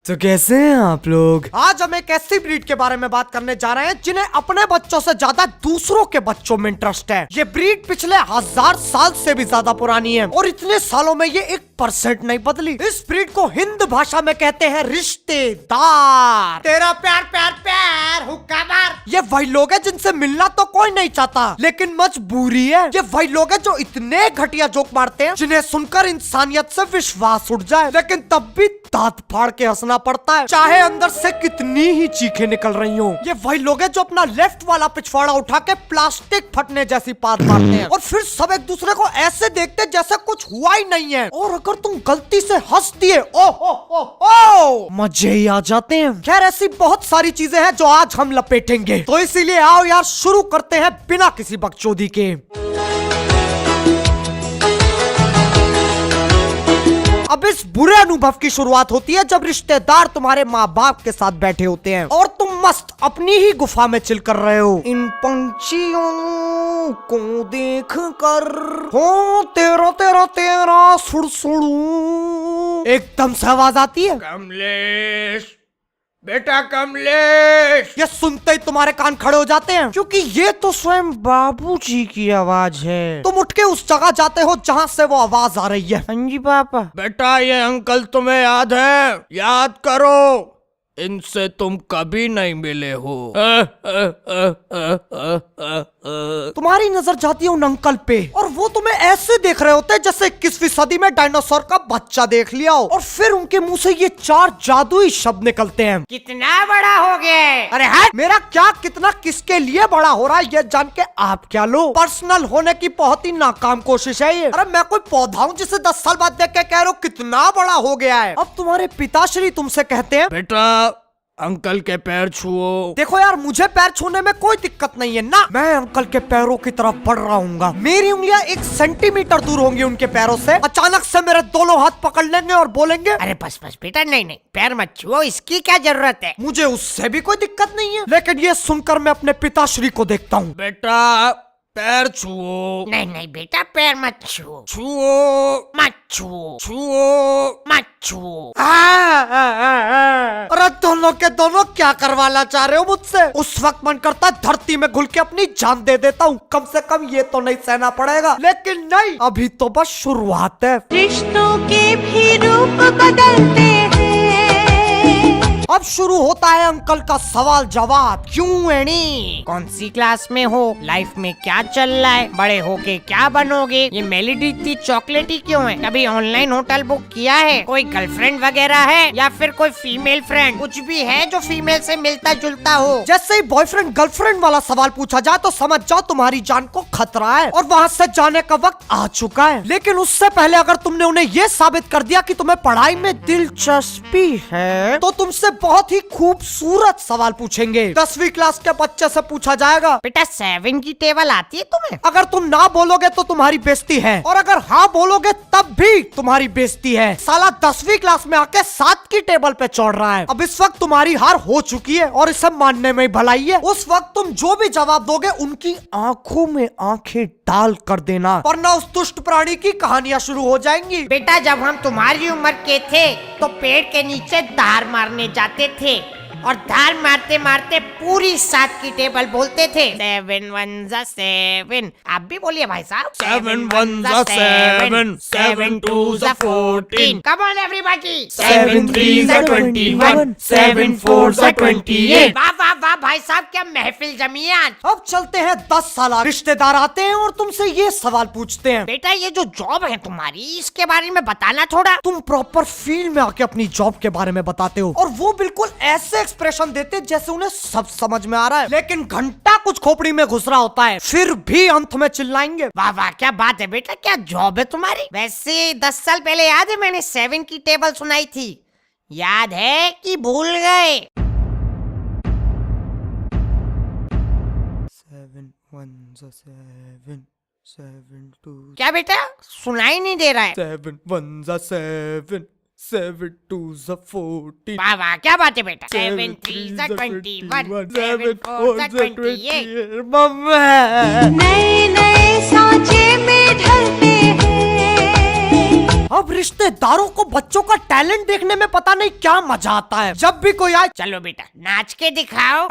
तो कैसे हैं आप लोग? आज हम एक ऐसी ब्रीड के बारे में बात करने जा रहे हैं जिन्हें अपने बच्चों से ज्यादा दूसरों के बच्चों में इंटरेस्ट है। ये ब्रीड पिछले 1000 साल से भी ज्यादा पुरानी है और इतने सालों में ये 1% नहीं बदली। इस ब्रीड को हिंद भाषा में कहते हैं रिश्तेदार। तेरा प्यार प्यार प्यार हुक्का मार। ये वही लोग हैं जिनसे मिलना तो कोई नहीं चाहता, लेकिन मजबूरी है। ये वही लोग हैं जो इतने घटिया जोक मारते हैं जिन्हें सुनकर इंसानियत से विश्वास उठ जाए, लेकिन तब भी दांत फाड़ के हंसना पड़ता है, चाहे अंदर से कितनी ही चीखें निकल रही हो। ये वही लोग हैं जो अपना लेफ्ट वाला पिछवाड़ा उठा के प्लास्टिक फटने जैसी बात मारते हैं और फिर सब एक दूसरे को ऐसे देखते जैसे कुछ हुआ ही नहीं है। और अगर तुम गलती से हंस दिए, ओ मजे ही आ जाते हैं। खैर, ऐसी बहुत सारी चीजें हैं जो आज हम लपेटेंगे, तो इसीलिए आओ यार शुरू करते हैं बिना किसी बकचोदी के। अब इस बुरे अनुभव की शुरुआत होती है जब रिश्तेदार तुम्हारे माँ बाप के साथ बैठे होते हैं और तुम मस्त अपनी ही गुफा में चिल कर रहे हो। इन पंछियों को देख कर हो तेरा तेरा तेरा सुड़सुड़ू, एकदम से आवाज आती है, कमलेश बेटा कमलेश। ये सुनते ही तुम्हारे कान खड़े हो जाते हैं, क्योंकि ये तो स्वयं बाबूजी की आवाज है। तुम उठ के उस जगह जाते हो जहाँ से वो आवाज आ रही है। हाँ जी पापा। बेटा, ये अंकल तुम्हें याद है? याद करो, इनसे तुम कभी नहीं मिले हो। तुम्हारी नजर जाती है उन अंकल पे और वो तुम्हें ऐसे देख रहे होते हैं जैसे 21वीं सदी में डायनासोर का बच्चा देख लिया हो। और फिर उनके मुंह से ये 4 जादुई शब्द निकलते हैं, कितना बड़ा हो गया। अरे है मेरा क्या कितना किसके लिए बड़ा हो रहा है ये जान के आप क्या लो। पर्सनल होने की बहुत ही नाकाम कोशिश है ये। अरे मैं कोई पौधा हूँ जिसे 10 साल बाद देख के कह रहे हो कितना बड़ा हो गया है। अब तुम्हारे पिताश्री तुमसे कहते हैं, बेटा अंकल के पैर छुओ। देखो यार, मुझे पैर छूने में कोई दिक्कत नहीं है ना, मैं अंकल के पैरों की तरफ बढ़ रहा हूँ। मेरी उंगलियां 1 सेंटीमीटर दूर होंगी उनके पैरों से। अचानक से मेरे दोनों हाथ पकड़ लेंगे और बोलेंगे, अरे बस बस बेटा, नहीं नहीं पैर मत छुओ, इसकी क्या जरूरत है। मुझे उससे भी कोई दिक्कत नहीं है, लेकिन ये सुनकर मैं अपने पिताश्री को देखता हूँ, बेटा पैर छुओ। नहीं नहीं बेटा, पैर मत छुओ। छुओ मत छुओ। छुओ मत छुओ। अरे दोनों के दोनों क्या करवाना चाह रहे हो मुझसे? उस वक्त मन करता धरती में घुल के अपनी जान दे देता हूँ, कम से कम ये तो नहीं सहना पड़ेगा। लेकिन नहीं, अभी तो बस शुरुआत है। रिश्तों के भी रूप बदलते हैं। अब शुरू होता है अंकल का सवाल जवाब। क्यों एनी? कौन सी क्लास में हो? लाइफ में क्या चल रहा है? बड़े होके क्या बनोगे? ये मेलेडी इतनी चॉकलेटी क्यों है? कभी ऑनलाइन होटल बुक किया है? कोई गर्लफ्रेंड वगैरह है या फिर कोई फीमेल फ्रेंड? कुछ भी है जो फीमेल से मिलता जुलता हो? जैसे ही बॉयफ्रेंड गर्लफ्रेंड वाला सवाल पूछा जाए तो समझ जाओ तुम्हारी जान को खतरा है और वहाँ से जाने का वक्त आ चुका है। लेकिन उससे पहले अगर तुमने उन्हें ये साबित कर दिया कि तुम्हें पढ़ाई में दिलचस्पी है, तो तुमसे बहुत ही खूबसूरत सवाल पूछेंगे। 10वीं क्लास के बच्चे से पूछा जाएगा, बेटा 7 की टेबल आती है तुम्हें? अगर तुम ना बोलोगे तो तुम्हारी बेइज्जती है, और अगर हाँ बोलोगे तब भी तुम्हारी बेइज्जती है। साला 10वीं क्लास में आके 7 की टेबल पे चढ़ रहा है। अब इस वक्त तुम्हारी हार हो चुकी है और इसे मानने में ही भलाई है। उस वक्त तुम जो भी जवाब दोगे उनकी आंखों में आंखें डाल कर देना, वरना उस दुष्ट प्राणी की कहानियां शुरू हो जाएंगी। बेटा, जब हम तुम्हारी उम्र के थे तो पेड़ के नीचे धार मारने जाते थे और धार मारते मारते पूरी 7 की टेबल बोलते थे। 7 1 7। आप भी बोलिए भाई साहब। 7 1 7, 7 2 14। Come on everybody। 7 3 21, 7 4 28। वाह वाह वाह भाई साहब, क्या महफिल जमी है आज। अब चलते हैं 10 साल। रिश्तेदार आते हैं और तुमसे ये सवाल पूछते हैं, बेटा ये जो जॉब है तुम्हारी, इसके बारे में बताना थोड़ा। तुम प्रॉपर फील्ड में आके अपनी जॉब के बारे में बताते हो और वो बिल्कुल ऐसे एक्सप्रेशन देते जैसे उन्हें सब समझ में आ रहा है, लेकिन घंटा कुछ खोपड़ी में घुस रहा होता है, फिर भी अंत में चिल्लाएंगे, वाह वाह क्या बात है बेटा, क्या जॉब है तुम्हारी? वैसे 10 साल पहले याद है मैंने 7 की टेबल सुनाई थी, याद है कि भूल गए? 7 1 7 7 2। क्या बेटा सुनाई नहीं दे रहा है? 7 1 7, 7 2 14। वाह वाह क्या बात है बेटा। 7 3 21, 7 4 28। मम्मा नए नए सांचे में ढलते हैं। अब रिश्तेदारों को बच्चों का टैलेंट देखने में पता नहीं क्या मजा आता है। जब भी कोई आए, चलो बेटा नाच के दिखाओ।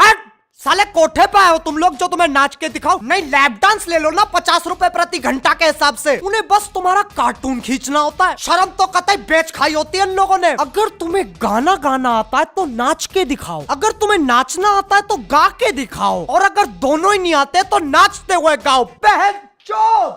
साले कोठे पे आए हो तुम लोग जो तुम्हें नाच के दिखाओ? नहीं, लैप डांस ले लो ना 50 रुपए प्रति घंटा के हिसाब से। उन्हें बस तुम्हारा कार्टून खींचना होता है। शर्म तो कतई बेच खाई होती है इन लोगों ने। अगर तुम्हें गाना गाना आता है तो नाच के दिखाओ, अगर तुम्हें नाचना आता है तो गा के दिखाओ, और अगर दोनों ही नहीं आते तो नाचते हुए गाओ। बहन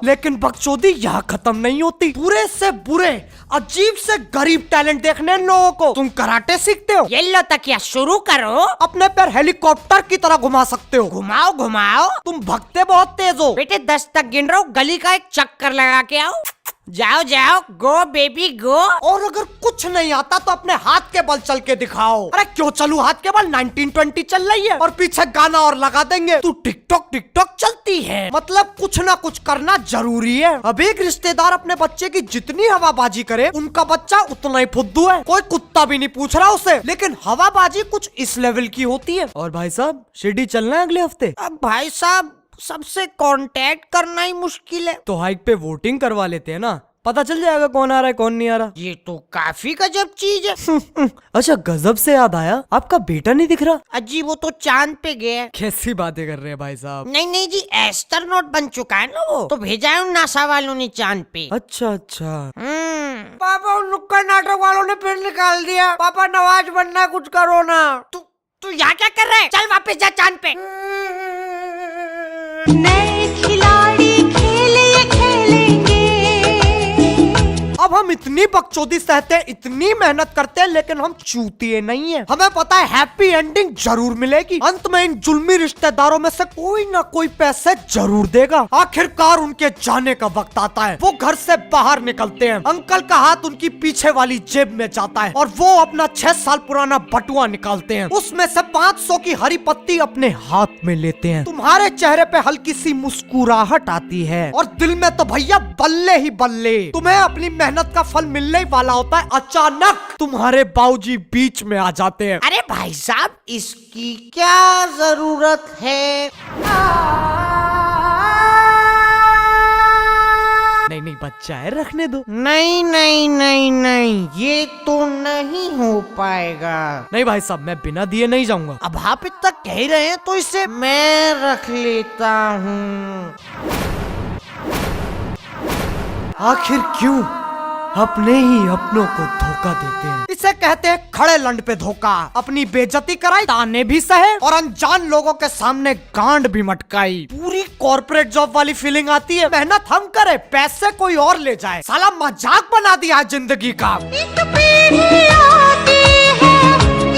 लेकिन बकचोदी यहाँ खत्म नहीं होती। बुरे से बुरे, अजीब से गरीब टैलेंट देखने इन लोगों को। तुम कराटे सीखते हो, ये लो तकिया शुरू करो। अपने पैर हेलीकॉप्टर की तरह घुमा सकते हो, घुमाओ घुमाओ। तुम भगते बहुत तेज हो बेटे, 10 तक गिन रहा हूँ, गली का एक चक्कर लगा के आओ। जाओ जाओ, गो बेबी गो। और अगर कुछ नहीं आता तो अपने हाथ के बल चल के दिखाओ। अरे क्यों चलूं हाथ के बल, 1920 चल रही है और पीछे गाना और लगा देंगे। तू टिकटॉक टिकटॉक चलती है, मतलब कुछ ना कुछ करना जरूरी है। अब एक रिश्तेदार अपने बच्चे की जितनी हवाबाजी करे, उनका बच्चा उतना ही फुद्दू है। कोई कुत्ता भी नहीं पूछ रहा उसे, लेकिन हवाबाजी कुछ इस लेवल की होती है। और भाई साहब शिरडी चलना है अगले हफ्ते? अब भाई साहब सबसे कांटेक्ट करना ही मुश्किल है। तो हाइक पे वोटिंग करवा लेते हैं ना, पता चल जाएगा कौन आ रहा है कौन नहीं आ रहा। ये तो काफी गजब चीज है। अच्छा, गजब से याद आया, आपका बेटा नहीं दिख रहा। अजी वो तो चांद पे गया। कैसी बातें कर रहे हैं भाई साहब? नहीं नहीं जी, एस्ट्रोनॉट बन चुका है ना वो, तो भेजा है नासा वालों ने चांद पे। अच्छा अच्छा। पापा उन नुक्कड़ नाटक वालों ने फिर निकाल दिया। पापा नवाज बनना, कुछ करो ना। तू यहाँ क्या कर रहा है? चल वापस जा चांद पे। नए खिलाड़ी खेले खेलेंगे। अब हम इतनी बकचोदी सहते हैं, इतनी मेहनत करते हैं, लेकिन हम चूतिए नहीं है। हमें पता है हैप्पी एंडिंग जरूर मिलेगी। अंत में इन जुल्मी रिश्तेदारों में से कोई ना कोई पैसे जरूर देगा। आखिरकार उनके जाने का वक्त आता है। वो घर से बाहर निकलते हैं, अंकल का हाथ उनकी पीछे वाली जेब में जाता है और वो अपना 6 साल पुराना बटुआ निकालते हैं। उसमें से 500 की हरी पत्ती अपने हाथ में लेते हैं। तुम्हारे चेहरे पे हल्की सी मुस्कुराहट आती है और दिल में तो भैया बल्ले ही बल्ले। तुम्हें अपनी मेहनत का फल मिलने ही वाला होता है। अचानक तुम्हारे बाबूजी बीच में आ जाते हैं। अरे भाई साहब, इसकी क्या जरूरत है? नहीं नहीं, बच्चा है, रखने दो। नहीं नहीं नहीं नहीं, ये तो नहीं हो पाएगा। नहीं भाई साहब, मैं बिना दिए नहीं जाऊंगा। अब आप इतना कह ही रहे हैं तो इसे मैं रख लेता हूँ। आखिर क्यों अपने ही अपनों को धोखा देते हैं? इसे कहते हैं खड़े लंड पे धोखा। अपनी बेइज्जती कराई, ताने भी सहे और अनजान लोगों के सामने गांड भी मटकाई। पूरी कॉर्पोरेट जॉब वाली फीलिंग आती है। मेहनत हम करें, पैसे कोई और ले जाए। साला मजाक बना दिया है जिंदगी का। एक पीढ़ी आती है,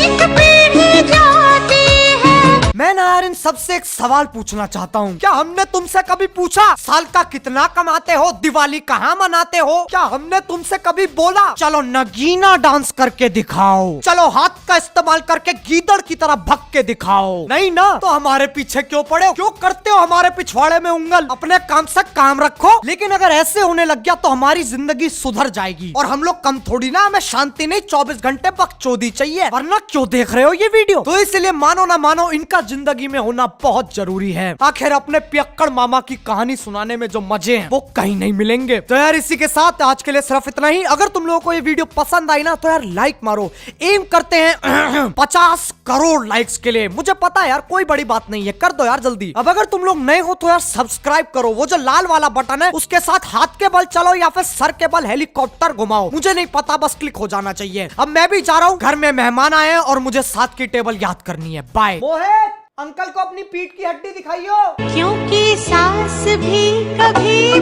एक पीढ़ी जाती है। मैं ना यार इन सबसे एक सवाल पूछना चाहता हूँ। क्या हमने तुमसे कभी पूछा साल का कितना कमाते हो, दिवाली कहाँ मनाते हो? क्या हमने तुमसे कभी बोला चलो नगीना डांस करके दिखाओ, चलो हाथ का इस्तेमाल करके गीदड़ की तरह भग के दिखाओ? नहीं ना, तो हमारे पीछे क्यों पड़े हो? क्यों करते हो हमारे पिछवाड़े में उंगल? अपने काम से काम रखो। लेकिन अगर ऐसे होने लग गया तो हमारी जिंदगी सुधर जाएगी। और हम लोग कम थोड़ी ना, हमें शांति नहीं 24 घंटे बकचोदी चाहिए। वरना क्यों देख रहे हो ये वीडियो? तो इसलिए मानो ना मानो, इनका जिंदगी में होना बहुत जरूरी है। आखिर अपने पियक्कड़ मामा की कहानी सुनाने में जो मजे हैं वो कहीं नहीं मिलेंगे। तो यार इसी के साथ आज के लिए सिर्फ इतना ही। अगर तुम लोगों को ये वीडियो पसंद आई ना तो यार लाइक मारो। एम करते हैं 50 करोड़ लाइक्स के लिए। मुझे पता है यार कोई बड़ी बात नहीं है, कर दो यार जल्दी। अब अगर तुम लोग नए हो तो यार सब्सक्राइब करो। वो जो लाल वाला बटन है उसके साथ हाथ के बल चलो या फिर सर के बल हेलीकॉप्टर घुमाओ, मुझे नहीं पता, बस क्लिक हो जाना चाहिए। अब मैं भी जा रहा हूँ, घर में मेहमान आए हैं और मुझे 7 की टेबल याद करनी है। बाय। मोहित, अंकल को अपनी पीठ की हड्डी दिखाइयो। क्योंकि सास भी कभी